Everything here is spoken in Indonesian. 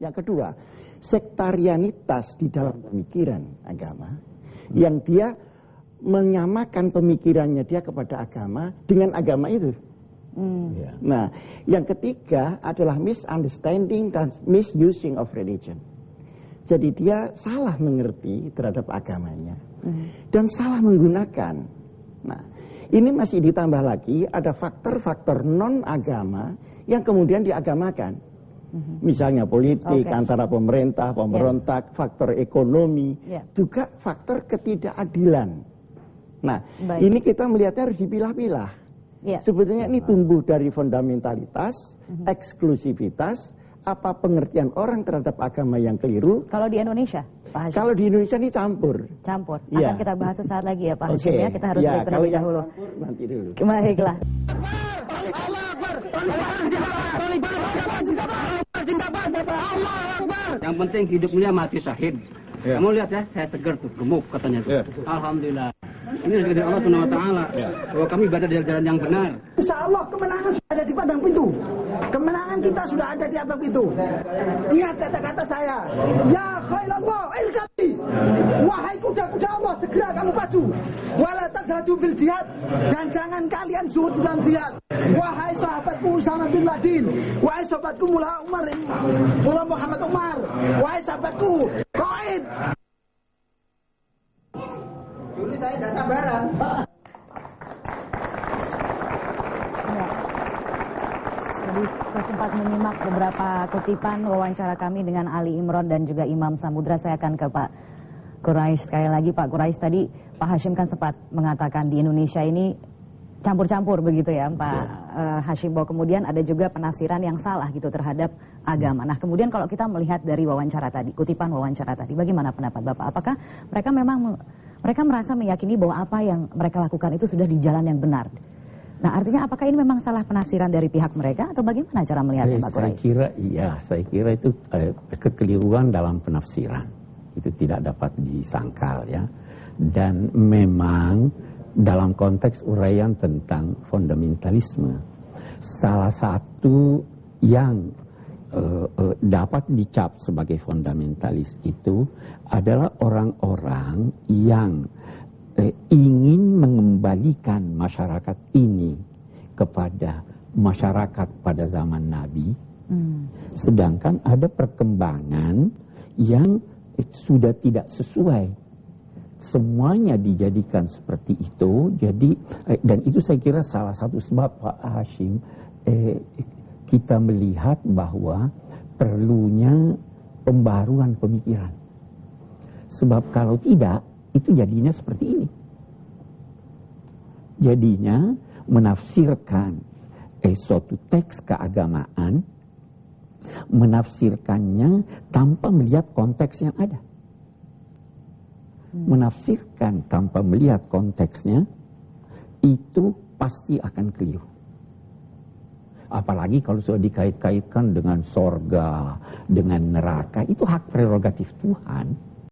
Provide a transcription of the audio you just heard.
Yang kedua, sektarianitas di dalam pemikiran agama yang dia menyamakan pemikirannya dia kepada agama dengan agama itu. Nah, yang ketiga adalah misunderstanding dan misusing of religion. Jadi dia salah mengerti terhadap agamanya dan salah menggunakan. Nah, ini masih ditambah lagi ada faktor-faktor non agama yang kemudian diagamakan. Misalnya politik antara pemerintah, pemberontak, faktor ekonomi, juga faktor ketidakadilan. Nah, ini kita melihatnya harus dipilah-pilah. Sebetulnya ini tumbuh dari fundamentalitas, eksklusivitas, apa pengertian orang terhadap agama yang keliru. Kalau di Indonesia, Pak Hashim? Kalau di Indonesia ini campur. Campur. Akan kita bahas sesaat lagi ya Pak Hashim ya. Kita harus break terlebih dahulu. Nanti dulu. Baiklah. Yang penting hidup mulia mati syahid. Kamu lihat ya, saya segar tuh, gemuk katanya tuh. Alhamdulillah. Ini rezeki dari Allah Subhanahu wa taala. Bahwa kami berada di jalan yang benar. Insya Allah kemenangan sudah ada di padang pintu. Kemenangan kita sudah ada di padang pintu. Ingat kata-kata saya. Ya khailallah ilkati. Wahai kuda-kuda Allah, segera kamu maju. Wala tazhadu bil jihad. Dan jangan kalian zuhud dalam jihad. Wahai sahabatku Usama bin Laden. Wahai sahabatku Mullah Muhammad Umar. Wahai sahabatku Qaid. Dulu saya tidak sabaran. Jadi saya sempat menyimak beberapa kutipan wawancara kami dengan Ali Imron dan juga Imam Samudra. Saya akan ke Pak Quraisy sekali lagi. Pak Quraisy, tadi Pak Hashim kan sempat mengatakan di Indonesia ini campur-campur begitu ya Pak Hashim, bahwa kemudian ada juga penafsiran yang salah gitu terhadap agama. Nah kemudian kalau kita melihat dari wawancara tadi, kutipan wawancara tadi, bagaimana pendapat Bapak? Apakah mereka merasa meyakini bahwa apa yang mereka lakukan itu sudah di jalan yang benar? Nah artinya apakah ini memang salah penafsiran dari pihak mereka atau bagaimana cara melihatnya Pak Quraisy? Saya kira itu kekeliruan dalam penafsiran. Itu tidak dapat disangkal ya. Dan memang dalam konteks uraian tentang fundamentalisme, salah satu yang dapat dicap sebagai fundamentalis itu adalah orang-orang yang ingin mengembalikan masyarakat ini kepada masyarakat pada zaman Nabi, sedangkan ada perkembangan yang sudah tidak sesuai. Semuanya dijadikan seperti itu. Jadi dan itu saya kira salah satu sebab Pak Hashim kita melihat bahwa perlunya pembaruan pemikiran. Sebab kalau tidak itu jadinya seperti ini. Jadinya menafsirkan suatu teks keagamaan, menafsirkannya tanpa melihat konteks yang ada. Menafsirkan tanpa melihat konteksnya itu pasti akan keliru. Apalagi kalau sudah dikait-kaitkan dengan sorga, dengan neraka, itu hak prerogatif Tuhan.